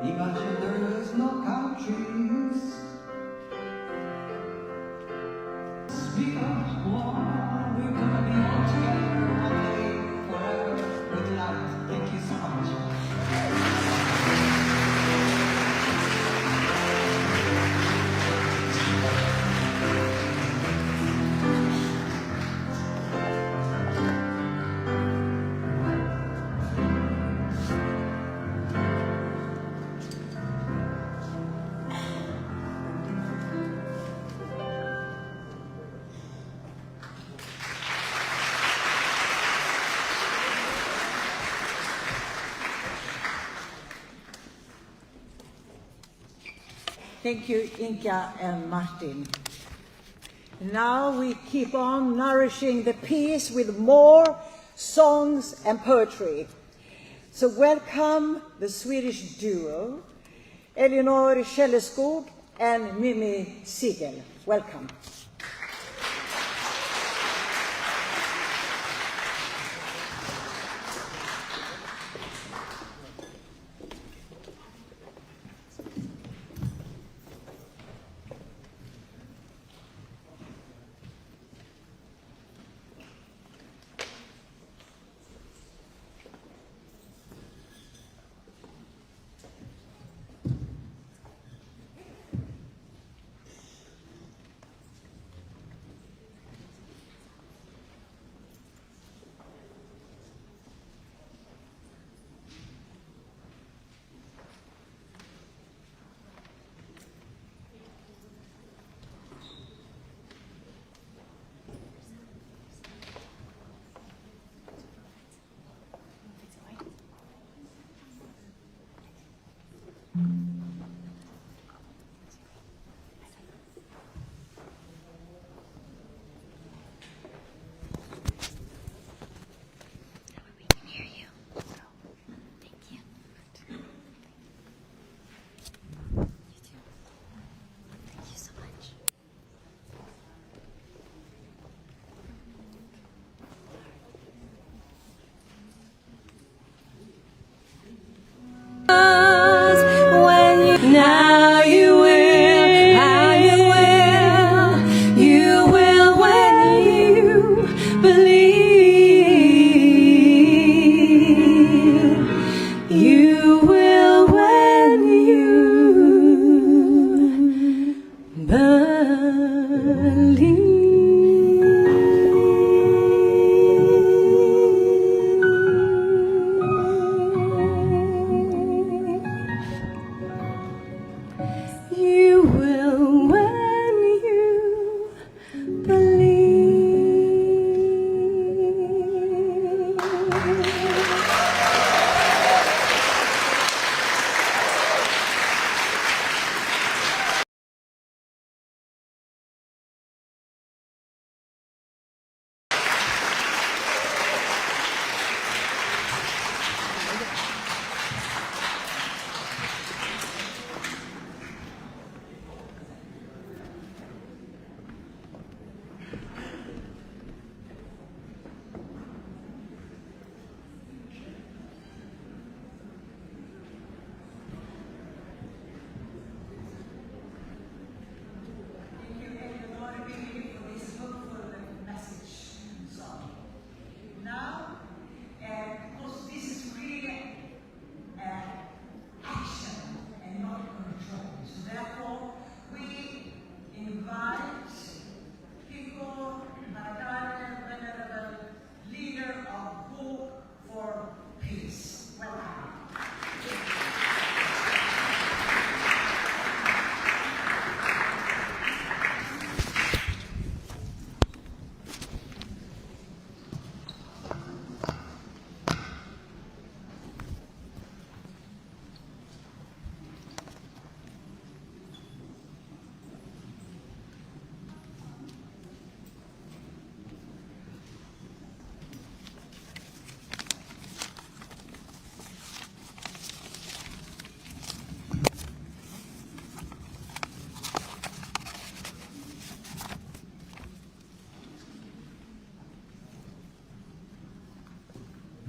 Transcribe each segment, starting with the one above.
Imagine there's no countries. Speak of war, we're gonna be all together one day, forever, with light. Thank you so much. Thank you, Inka and Martin. Now we keep on nourishing the peace with more songs and poetry. So welcome the Swedish duo, Elinor Källeskog and Mimi Siegel. Welcome.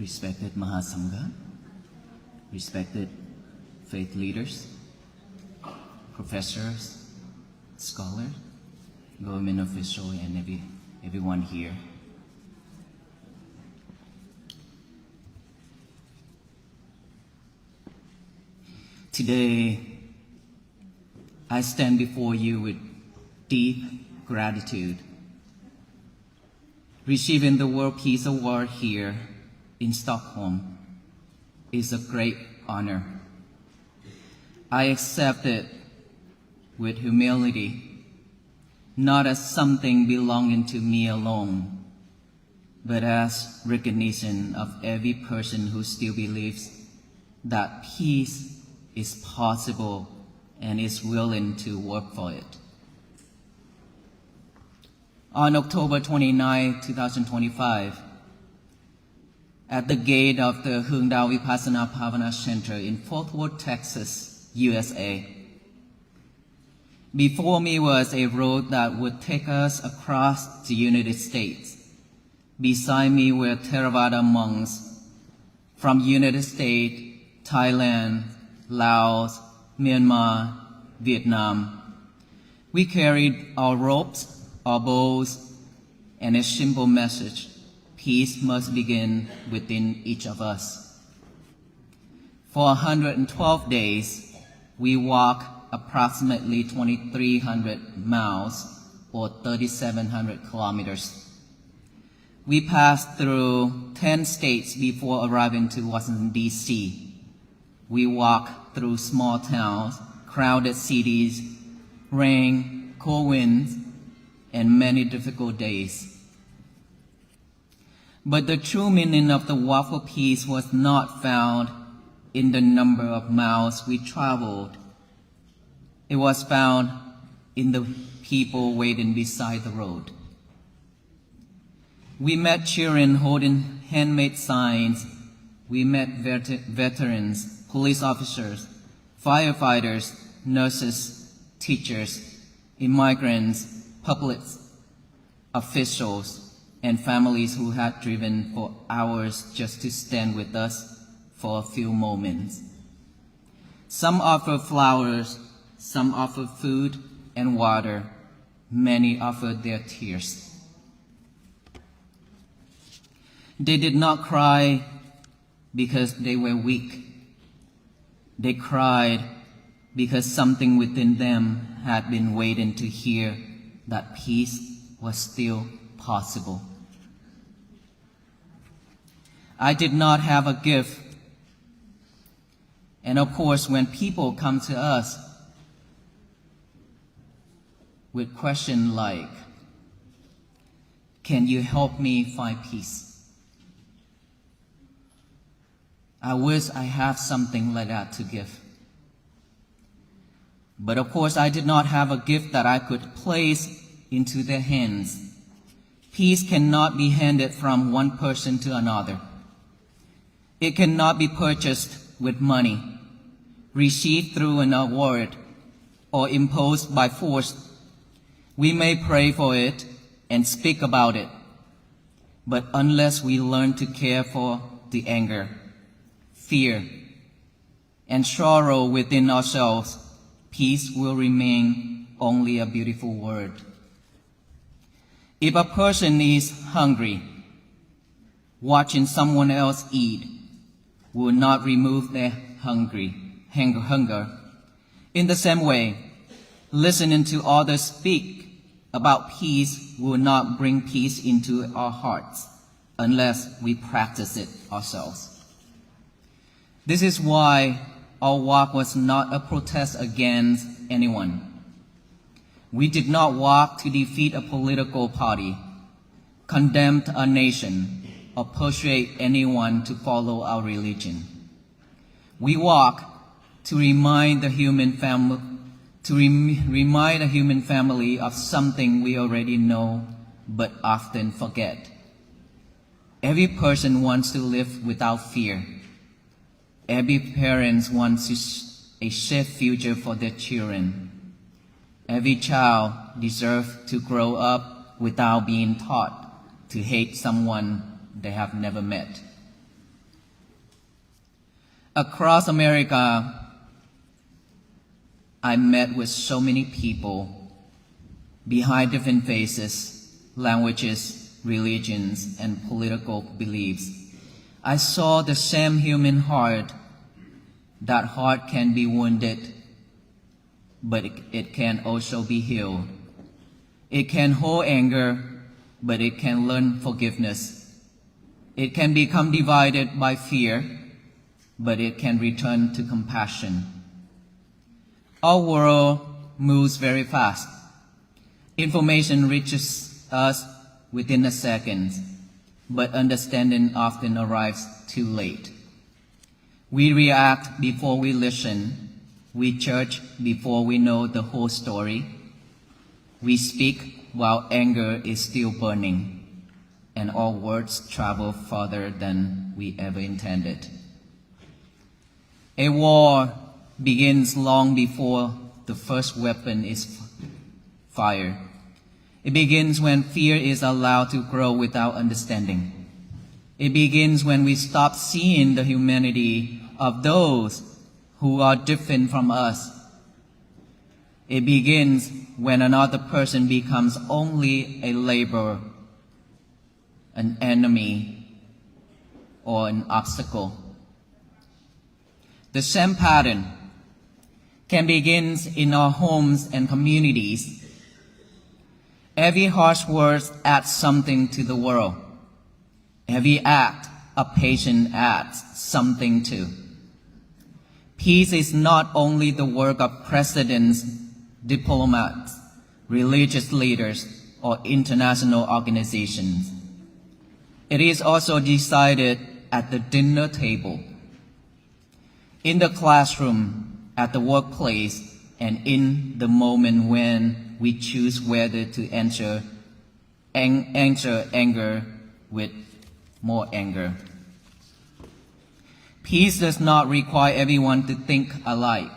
respected Mahasangha, respected faith leaders, professors, scholars, government officials, and everyone here. Today, I stand before you with deep gratitude. Receiving the World Peace Award here in Stockholm is a great honor. I accept it with humility, not as something belonging to me alone, but as recognition of every person who still believes that peace is possible and is willing to work for it. On October 29, 2025, at the gate of the Huong Dao Vipassana Bhavana Center in Fort Worth, Texas, USA, before me was a road that would take us across the United States. Beside me were Theravada monks from United States, Thailand, Laos, Myanmar, Vietnam. We carried our ropes, our bows, and a simple message: peace must begin within each of us. For 112 days, we walked approximately 2,300 miles or 3,700 kilometers. We passed through 10 states before arriving to Washington, D.C. We walked through small towns, crowded cities, rain, cold winds, and many difficult days. But the true meaning of the walk for peace was not found in the number of miles we traveled. It was found in the people waiting beside the road. We met children holding handmade signs. We met veterans, police officers, firefighters, nurses, teachers, immigrants, public officials, and families who had driven for hours just to stand with us for a few moments. Some offered flowers, some offered food and water, many offered their tears. They did not cry because they were weak. They cried because something within them had been waiting to hear that peace was still possible. I did not have a gift. And of course, when people come to us with questions like, "Can you help me find peace?" I wish I had something like that to give. But of course, I did not have a gift that I could place into their hands. Peace cannot be handed from one person to another. It cannot be purchased with money, received through an award, or imposed by force. We may pray for it and speak about it, but unless we learn to care for the anger, fear, and sorrow within ourselves, peace will remain only a beautiful word. If a person is hungry, watching someone else eat will not remove their hunger. In the same way, listening to others speak about peace will not bring peace into our hearts unless we practice it ourselves. This is why our walk was not a protest against anyone. We did not walk to defeat a political party, condemn a nation, or persuade anyone to follow our religion. We walk to remind the human family of something we already know but often forget. Every person wants to live without fear. Every parent wants a safe future for their children. Every child deserves to grow up without being taught to hate someone they have never met. Across America, I met with so many people behind different faces, languages, religions, and political beliefs. I saw the same human heart. That heart can be wounded, but it can also be healed. It can hold anger, but it can learn forgiveness. It can become divided by fear, but it can return to compassion. Our world moves very fast. Information reaches us within a second, but understanding often arrives too late. We react before we listen. We judge before we know the whole story. We speak while anger is still burning, and our words travel farther than we ever intended. A war begins long before the first weapon is fired. It begins when fear is allowed to grow without understanding. It begins when we stop seeing the humanity of those who are different from us. It begins when another person becomes only a laborer, an enemy, or an obstacle. The same pattern can begin in our homes and communities. Every harsh word adds something to the world. Every act a patient adds something to. Peace is not only the work of presidents, diplomats, religious leaders, or international organizations. It is also decided at the dinner table, in the classroom, at the workplace, and in the moment when we choose whether to answer anger with more anger. Peace does not require everyone to think alike.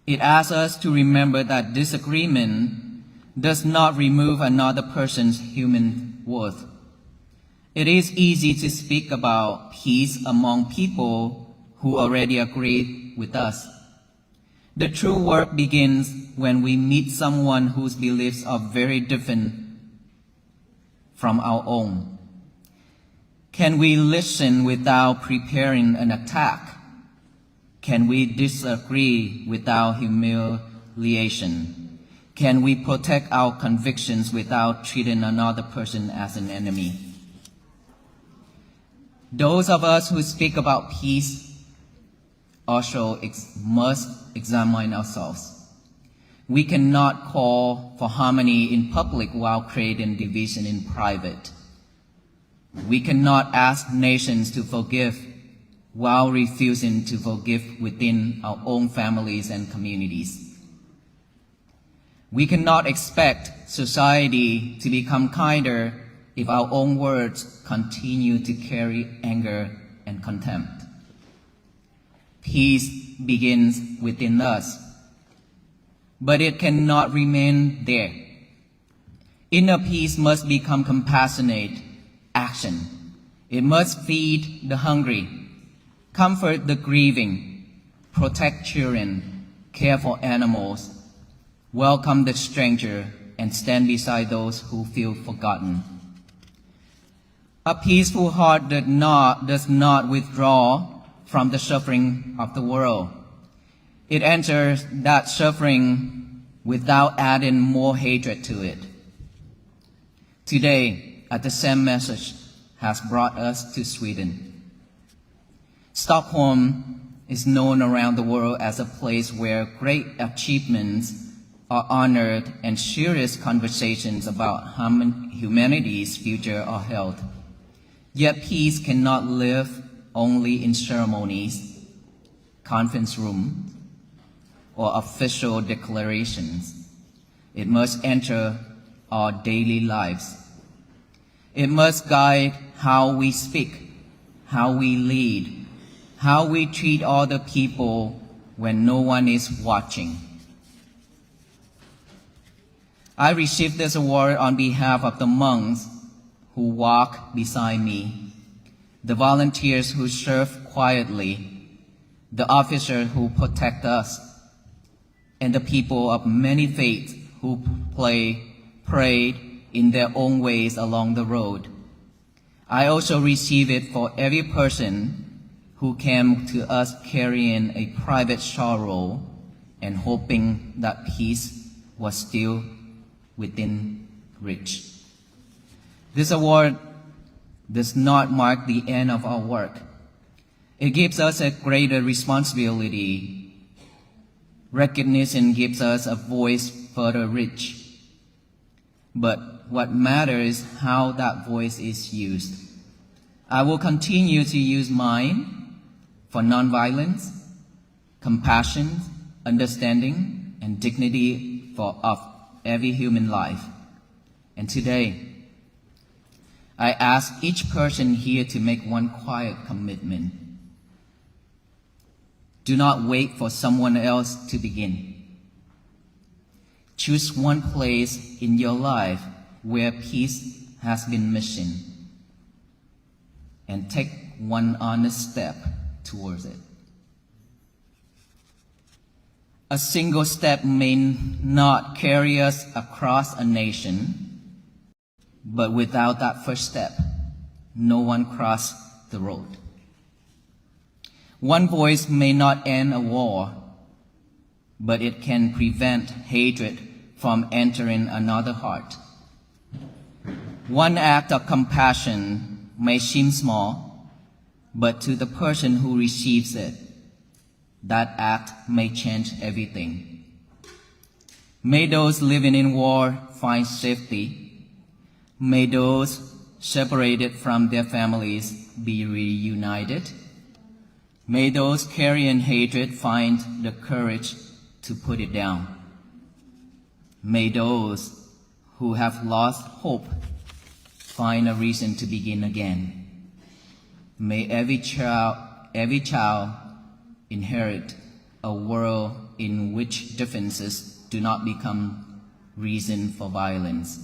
It asks us to remember that disagreement does not remove another person's human worth. It is easy to speak about peace among people who already agree with us. The true work begins when we meet someone whose beliefs are very different from our own. Can we listen without preparing an attack? Can we disagree without humiliation? Can we protect our convictions without treating another person as an enemy? Those of us who speak about peace also must examine ourselves. We cannot call for harmony in public while creating division in private. We cannot ask nations to forgive while refusing to forgive within our own families and communities. We cannot expect society to become kinder if our own words continue to carry anger and contempt. Peace begins within us, but it cannot remain there. Inner peace must become compassionate action. It must feed the hungry, comfort the grieving, protect children, care for animals, welcome the stranger, and stand beside those who feel forgotten. A peaceful heart does not withdraw from the suffering of the world. It enters that suffering without adding more hatred to it. Today, the same message has brought us to Sweden. Stockholm is known around the world as a place where great achievements are honored and serious conversations about humanity's future are held. Yet peace cannot live only in ceremonies, conference rooms, or official declarations. It must enter our daily lives. It must guide how we speak, how we lead, how we treat other people when no one is watching. I received this award on behalf of the monks who walk beside me, the volunteers who serve quietly, the officers who protect us, and the people of many faiths who prayed in their own ways along the road. I also receive it for every person who came to us carrying a private sorrow and hoping that peace was still within reach. This award does not mark the end of our work. It gives us a greater responsibility. Recognition gives us a voice further reach. But what matters is how that voice is used. I will continue to use mine for nonviolence, compassion, understanding, and dignity of every human life. And today, I ask each person here to make one quiet commitment. Do not wait for someone else to begin. Choose one place in your life where peace has been missing and take one honest step towards it. A single step may not carry us across a nation, but without that first step, no one crossed the road. One voice may not end a war, but it can prevent hatred from entering another heart. One act of compassion may seem small, but to the person who receives it, that act may change everything. May those living in war find safety. May those separated from their families be reunited. May those carrying hatred find the courage to put it down. May those who have lost hope find a reason to begin again. May every child inherit a world in which differences do not become reason for violence.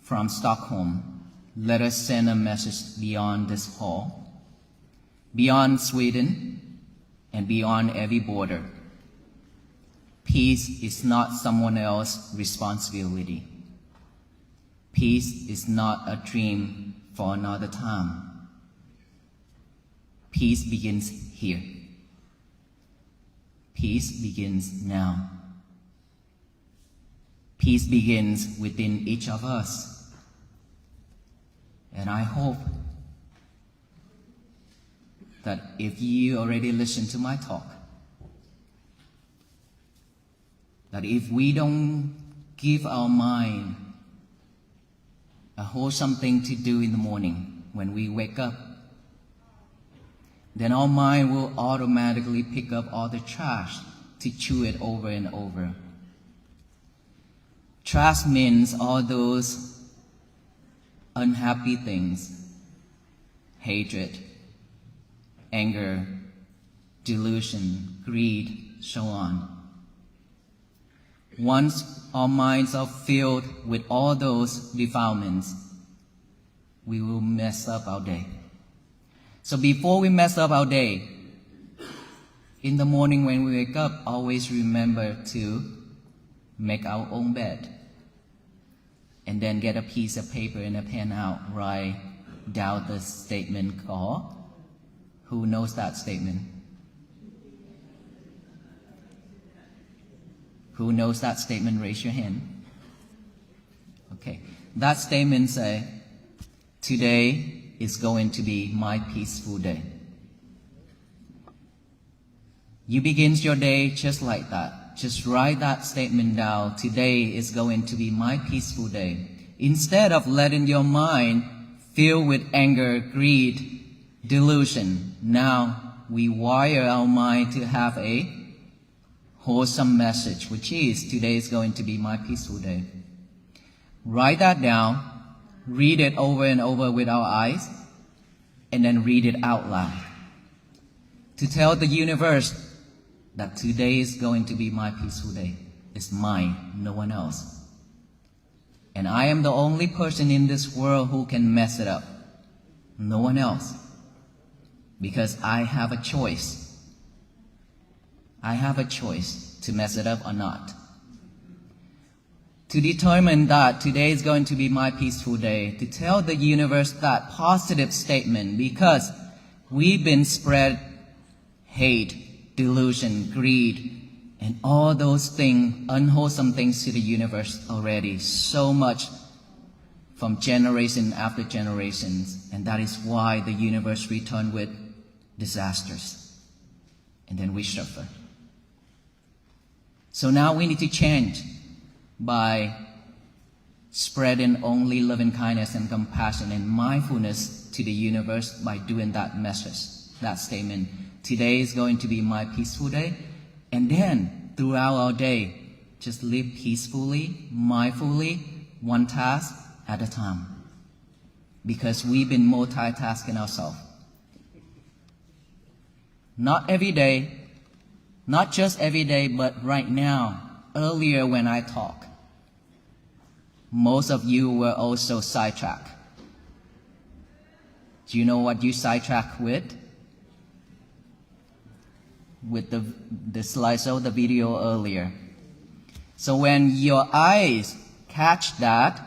From Stockholm, let us send a message beyond this hall, beyond Sweden, and beyond every border. Peace is not someone else's responsibility. Peace is not a dream for another time. Peace begins here. Peace begins now. Peace begins within each of us. And I hope that if you already listened to my talk, that if we don't give our mind a wholesome thing to do in the morning when we wake up, then our mind will automatically pick up all the trash to chew it over and over. Trash means all those unhappy things, hatred, anger, delusion, greed, so on. Once our minds are filled with all those defilements, we will mess up our day. So before we mess up our day, in the morning when we wake up, always remember to make our own bed. And then get a piece of paper and a pen out, write down the statement called, who knows that statement? Who knows that statement? Raise your hand. Okay. That statement says, today is going to be my peaceful day. You begin your day just like that. Just write that statement down. Today is going to be my peaceful day. Instead of letting your mind fill with anger, greed, delusion, now we wire our mind to have a wholesome message, which is today is going to be my peaceful day. Write that down, read it over and over with our eyes, and then read it out loud. To tell the universe that today is going to be my peaceful day. It's mine, no one else. And I am the only person in this world who can mess it up. No one else. Because I have a choice. I have a choice to mess it up or not. To determine that today is going to be my peaceful day, to tell the universe that positive statement, because we've been spread hate, delusion, greed, and all those things, unwholesome things to the universe already, so much from generation after generations, and that is why the universe returned with disasters, and then we suffer. So now we need to change by spreading only loving kindness and compassion and mindfulness to the universe by doing that message, that statement. Today is going to be my peaceful day. And then throughout our day, just live peacefully, mindfully, one task at a time. Because we've been multitasking ourselves. Not every day, not just every day, but right now, earlier when I talk, most of you were also sidetracked. Do you know what you sidetracked with? With the slideshow, the video earlier. So when your eyes catch that,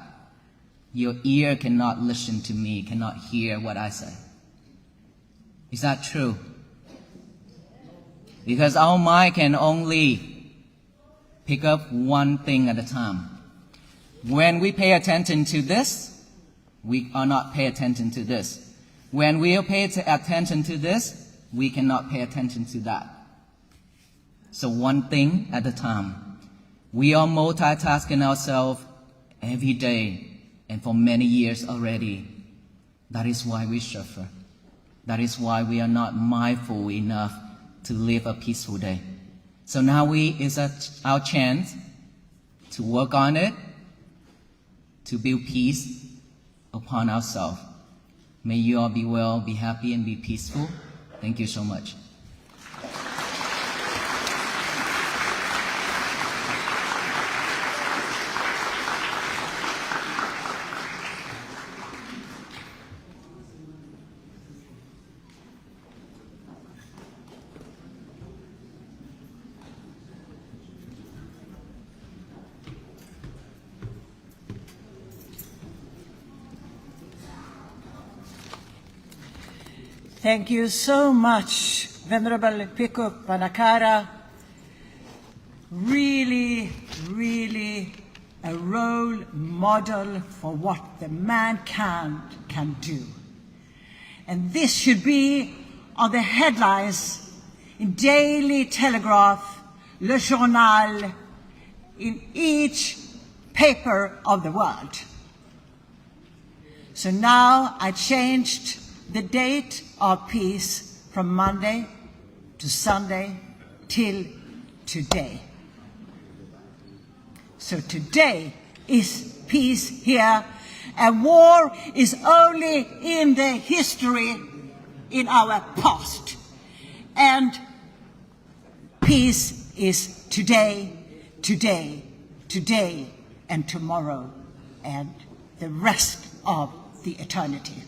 your ear cannot listen to me, cannot hear what I say. Is that true? Because our mind can only pick up one thing at a time. When we pay attention to this, we are not pay attention to this. When we pay attention to this, we cannot pay attention to that. So one thing at a time. We are multitasking ourselves every day and for many years already. That is why we suffer. That is why we are not mindful enough to live a peaceful day. So now is our chance to work on it, to build peace upon ourselves. May you all be well, be happy, and be peaceful. Thank you so much. Thank you so much, Venerable Paññākāra. Really, really a role model for what the man can do. And this should be on the headlines in Daily Telegraph, Le Journal, in each paper of the world. So now I changed the date of peace from Monday to Sunday till today. So today is peace here, and war is only in the history in our past. And peace is today, today, today, and tomorrow, and the rest of the eternity.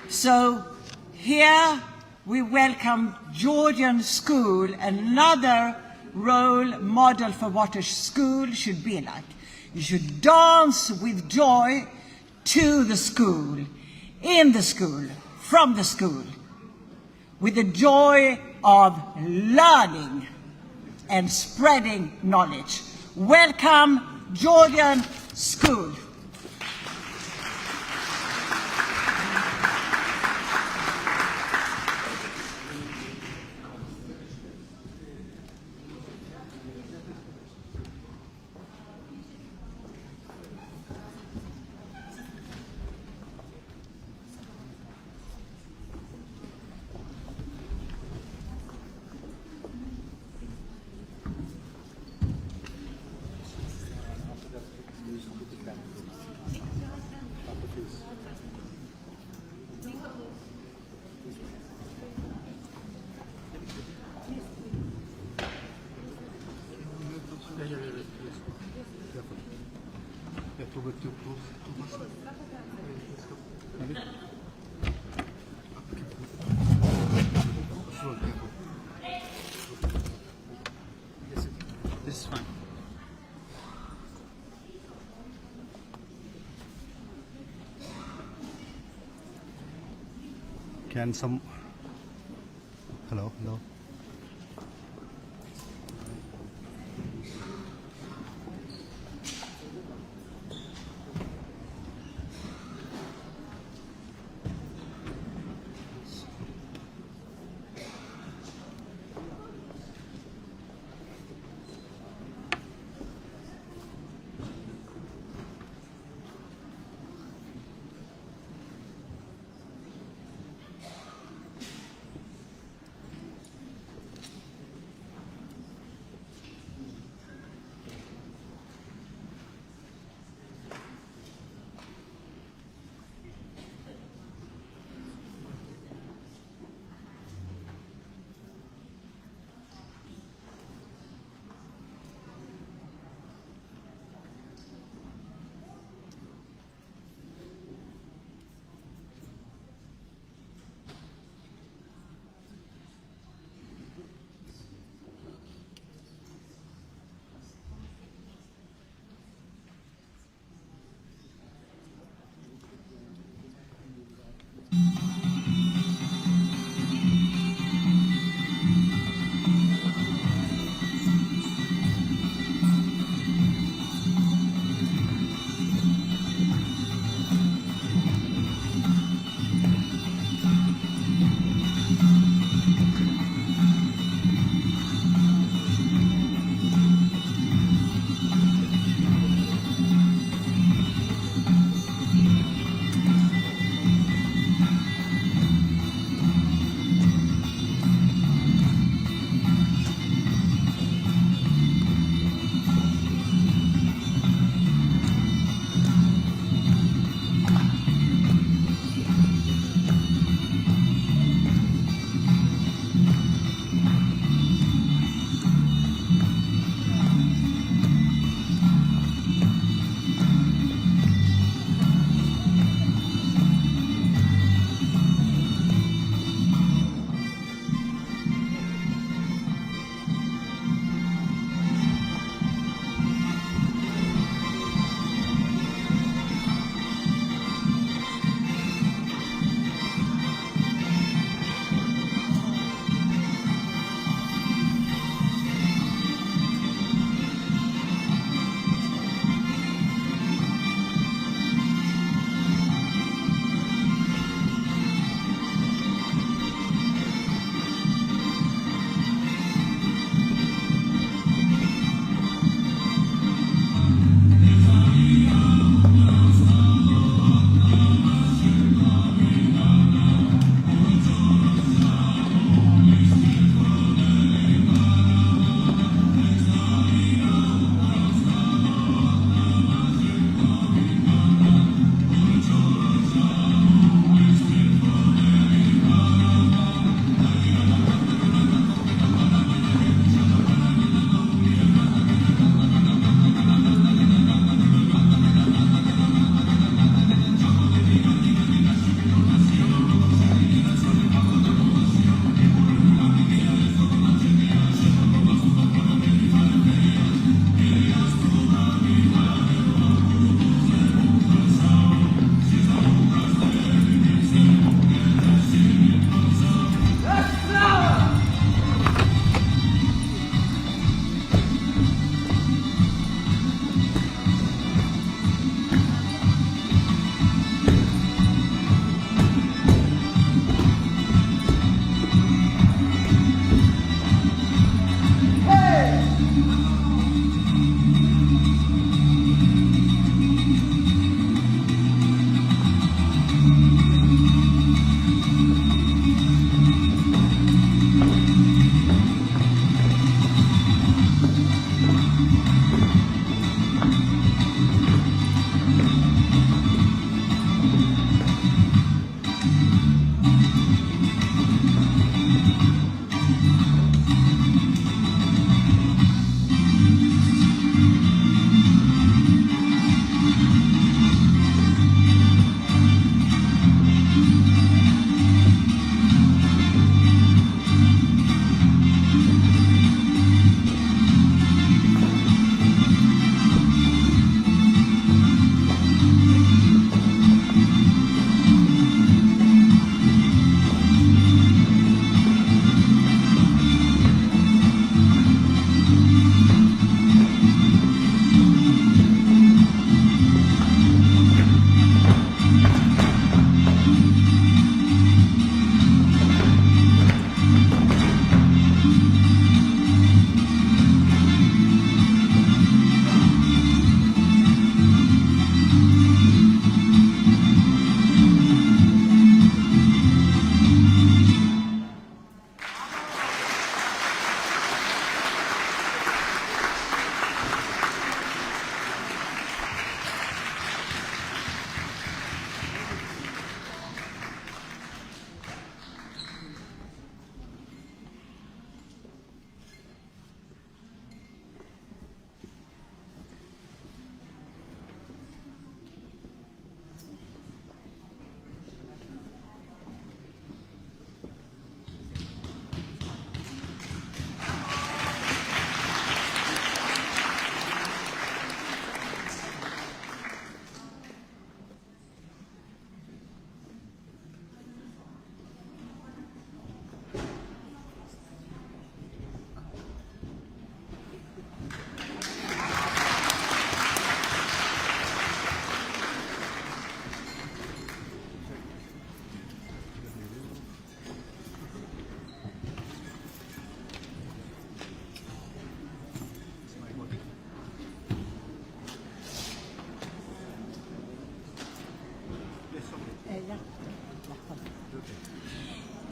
So here we welcome Georgian school, another role model for what a school should be like. You should dance with joy to the school, in the school, from the school, with the joy of learning and spreading knowledge. Welcome, Georgian school. This is fine. Can some... Hello, hello.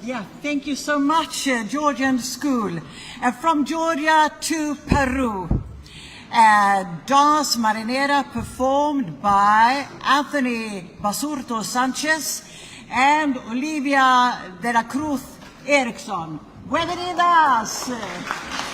Yeah, thank you so much, Georgian School. And from Georgia to Peru, Dance Marinera performed by Anthony Basurto Sanchez and Olivia de la Cruz Eriksson. Bienvenidas!